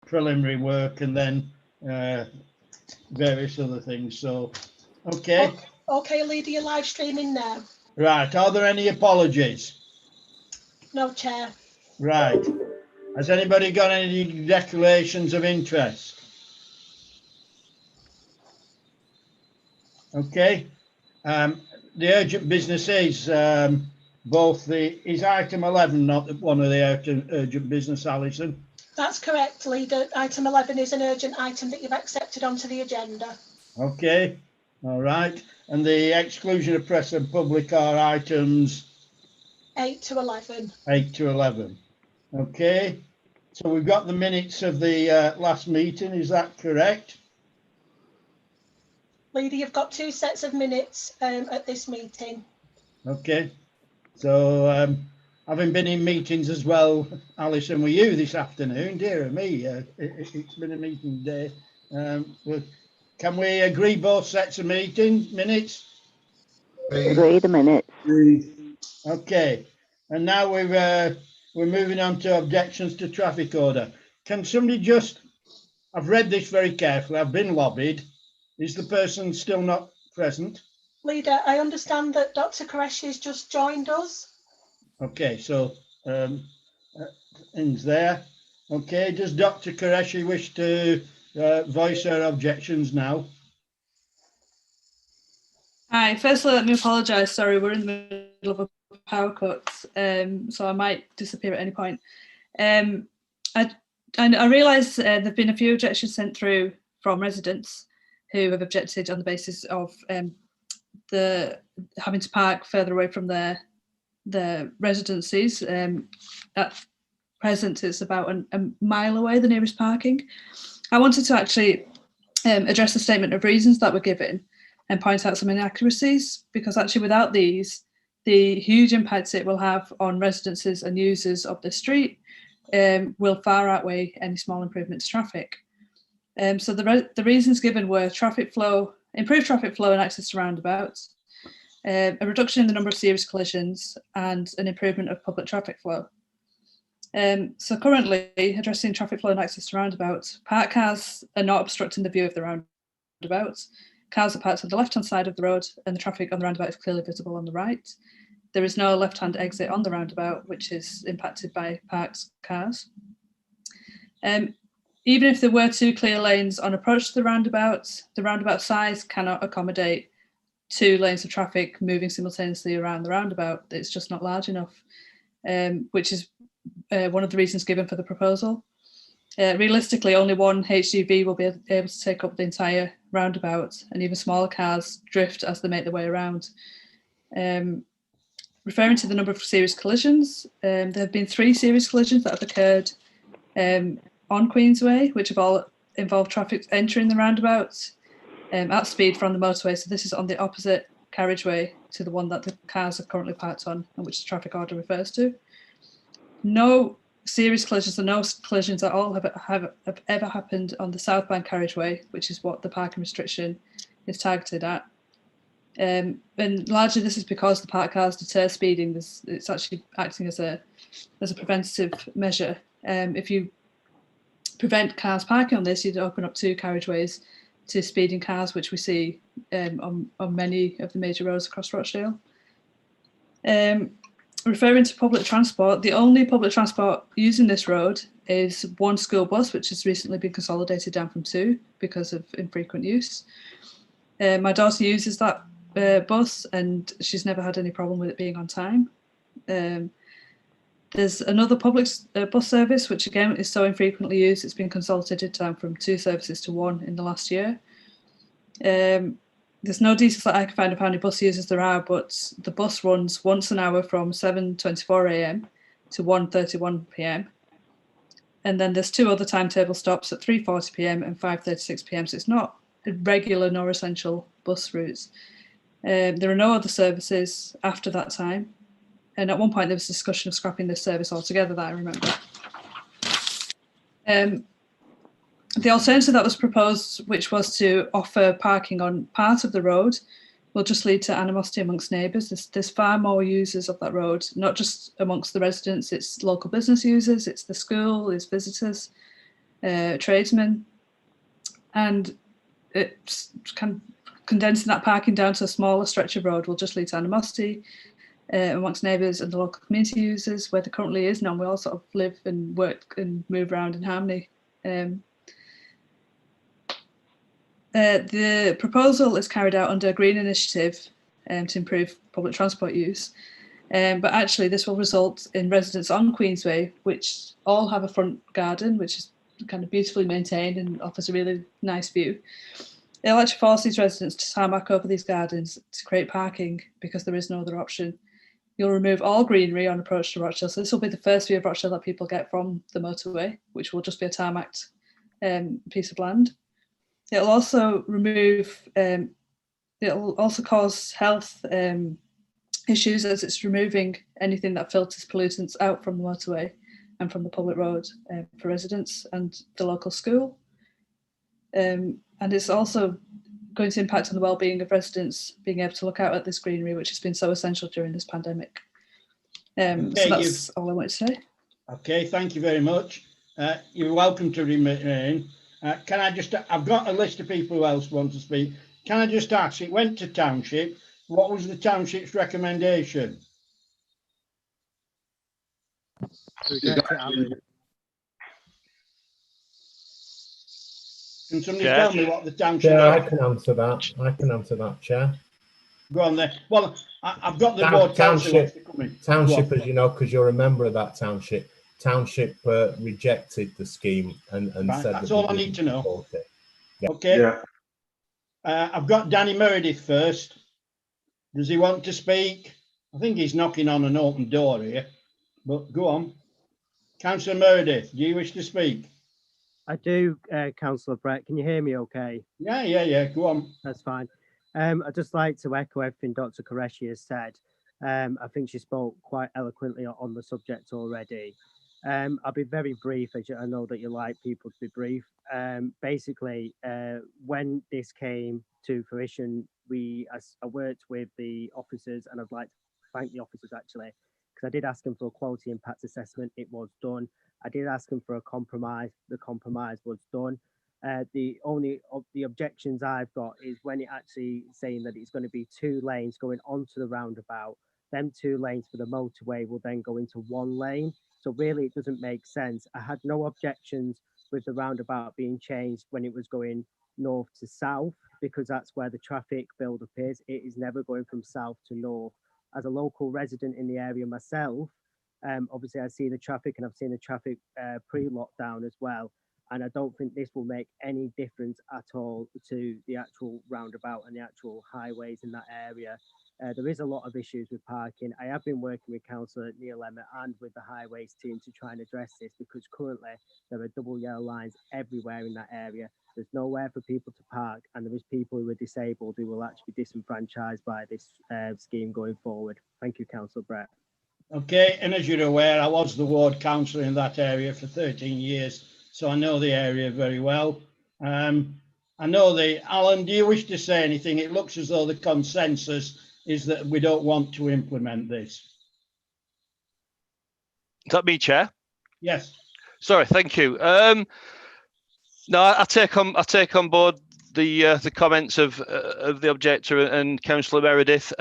preliminary work and then various other things. So, okay. Okay, Leader, you're live streaming now. Right. Are there any apologies? No, Chair. Right. Has anybody got any declarations of interest? Okay. The urgent business is is item 11 not one of the urgent business, Alison? That's correct, Leader. Item 11 is an urgent item that you've accepted onto the agenda. Okay. All right. And the exclusion of press and public are items 8 to 11. 8 to 11. Okay. So we've got the minutes of the last meeting. Is that correct? Leader, you've got 2 sets of minutes at this meeting. Okay. So having been in meetings as well, Alison, with you this afternoon, dear me, it's been a meeting day. Can we agree both sets of minutes? Agree the minutes. Okay. And now we're moving on to objections to traffic order. Can somebody just, I've read this very carefully, I've been lobbied. Is the person still not present? Leader, I understand that Dr. Qureshi has just joined us. Okay, so things there. Okay, does Dr. Qureshi wish to voice her objections now? Hi, firstly, let me apologise. Sorry, we're in the middle of a power cut, so I might disappear at any point. I realise there have been a few objections sent through from residents who have objected on the basis of the having to park further away from their residencies. At present, it's about a mile away, the nearest parking. I wanted to actually address the statement of reasons that were given and point out some inaccuracies, because actually without these, the huge impact it will have on residences and users of the street will far outweigh any small improvement to traffic. So the reasons given were traffic flow, improved traffic flow and access to roundabouts, a reduction in the number of serious collisions, and an improvement of public traffic flow. So currently, addressing traffic flow and access to roundabouts, parked cars are not obstructing the view of the roundabouts. Cars are parked on the left-hand side of the road and the traffic on the roundabout is clearly visible on the right. There is no left-hand exit on the roundabout, which is impacted by parked cars. Even if there were 2 clear lanes on approach to the roundabout size cannot accommodate 2 lanes of traffic moving simultaneously around the roundabout. It's just not large enough, which is one of the reasons given for the proposal. Realistically, only one HGV will be able to take up the entire roundabout, and even smaller cars drift as they make their way around. Referring to the number of serious collisions, there have been 3 serious collisions that have occurred on Queensway, which have all involved traffic entering the roundabout at speed from the motorway. So this is on the opposite carriageway to the one that the cars are currently parked on, and which the traffic order refers to. No serious collisions or no collisions at all have ever happened on the southbound carriageway, which is what the parking restriction is targeted at. And largely this is because the parked cars deter speeding. It's actually acting as a preventative measure. If you prevent cars parking on this, you'd open up 2 carriageways to speeding cars, which we see on many of the major roads across Rochdale. Referring to public transport, the only public transport using this road is 1 school bus, which has recently been consolidated down from 2 because of infrequent use. My daughter uses that bus and she's never had any problem with it being on time. There's another public bus service, which again is so infrequently used, it's been consolidated down from 2 services to 1 in the last year. There's no details that I can find of how many bus users there are, but the bus runs once an hour from 7:24 a.m. to 1:31 p.m. And then there's 2 other timetable stops at 3:40 p.m. and 5:36 p.m. So it's not regular nor essential bus routes. There are no other services after that time. And at one point there was discussion of scrapping this service altogether that I remember. The alternative that was proposed, which was to offer parking on part of the road, will just lead to animosity amongst neighbours. There's far more users of that road, not just amongst the residents, it's local business users, it's the school, it's visitors. tradesmen, and it's kind of condensing that parking down to a smaller stretch of road will just lead to animosity amongst neighbours and the local community users, where there currently is none. We all sort of live and work and move around in harmony. The proposal is carried out under a green initiative to improve public transport use. But actually this will result in residents on Queensway, which all have a front garden, which is kind of beautifully maintained and offers a really nice view. It'll actually force these residents to tarmac over these gardens to create parking because there is no other option. You'll remove all greenery on approach to Rochdale. So this will be the first view of Rochdale that people get from the motorway, which will just be a tarmacked piece of land. It'll also remove, it'll also cause health issues, as it's removing anything that filters pollutants out from the motorway and from the public road for residents and the local school. And it's also going to impact on the well-being of residents being able to look out at this greenery, which has been so essential during this pandemic. So that's all I want to say. Okay, thank you very much. You're welcome to remain. Can I just, I've got a list of people who else want to speak. Can I just ask, it went to Township. What was the Township's recommendation? Reject it, Alan. Can somebody Chair. tell me what the Township? Yeah, I can answer that. I can answer that, Chair. Go on there. Well, I've got the ward Township, Township, as you know, because you're a member of that township. Township rejected the scheme and right, said that's that all I need to know. support it. Yeah. Okay. Yeah. I've got Danny Meredith first. Does he want to speak? I think he's knocking on an open door here, but go on. Councillor Meredith, do you wish to speak? I do, Councillor Brett. Can you hear me okay? Yeah. Go on. That's fine. I'd just like to echo everything Dr. Qureshi has said. I think she spoke quite eloquently on the subject already. I'll be very brief, as I know that you like people to be brief. Basically, when this came to fruition, I worked with the officers, and I'd like to thank the officers actually, because I did ask them for a quality impact assessment. It was done. I did ask them for a compromise. The compromise was done. The only of the objections I've got is when it actually saying that it's going to be 2 lanes going onto the roundabout. Them 2 lanes for the motorway will then go into 1 lane. So really, it doesn't make sense. I had no objections with the roundabout being changed when it was going north to south, because that's where the traffic buildup is. It is never going from south to north. As a local resident in the area myself, obviously I see the traffic, and I've seen the traffic pre-lockdown as well. And I don't think this will make any difference at all to the actual roundabout and the actual highways in that area. There is a lot of issues with parking. I have been working with Councillor Neil Emmett and with the highways team to try and address this, because currently there are double yellow lines everywhere in that area. There's nowhere for people to park, and there is people who are disabled who will actually be disenfranchised by this scheme going forward. Thank you, Councillor Brett. Okay, and as you're aware, I was the ward councillor in that area for 13 years, so I know the area very well. I know Alan, do you wish to say anything? It looks as though the consensus is that we don't want to implement this. Is that me, Chair? Yes. Sorry, thank you. No, I take on board the comments of the objector and Councillor Meredith.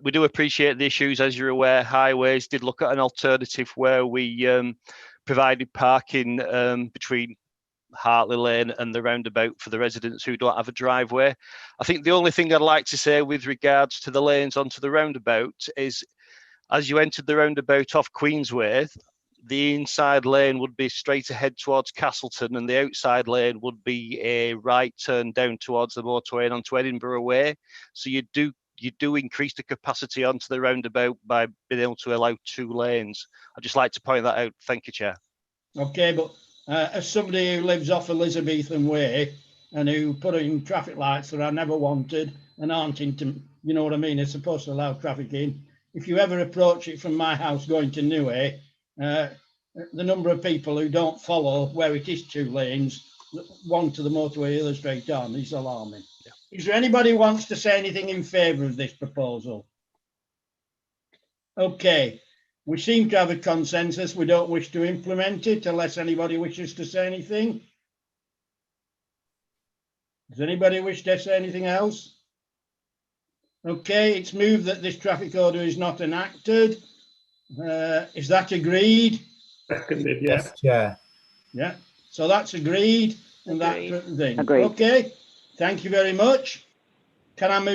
We do appreciate the issues, as you're aware. Highways did look at an alternative where we provided parking between Hartley Lane and the roundabout for the residents who don't have a driveway. I think the only thing I'd like to say with regards to the lanes onto the roundabout is, as you entered the roundabout off Queensway, the inside lane would be straight ahead towards Castleton, and the outside lane would be a right turn down towards the motorway and onto Edinburgh Way. So you do increase the capacity onto the roundabout by being able to allow 2 lanes. I'd just like to point that out. Thank you, Chair. Okay, but as somebody who lives off Elizabethan Way and who put in traffic lights that I never wanted and aren't into, you know what I mean, it's supposed to allow traffic in. If you ever approach it from my house going to Newey, the number of people who don't follow where it is 2 lanes, one to the motorway, the other straight on, is alarming. Yeah. Is there anybody who wants to say anything in favour of this proposal? Okay, We seem to have a consensus. We don't wish to implement it unless anybody wishes to say anything. Does anybody wish to say anything else? Okay, it's moved that this traffic order is not enacted. Is that agreed? Seconded, yes. Yes, Chair. Yeah, so that's agreed and that's Agreed. the thing. Agreed. Okay, thank you very much. Can I move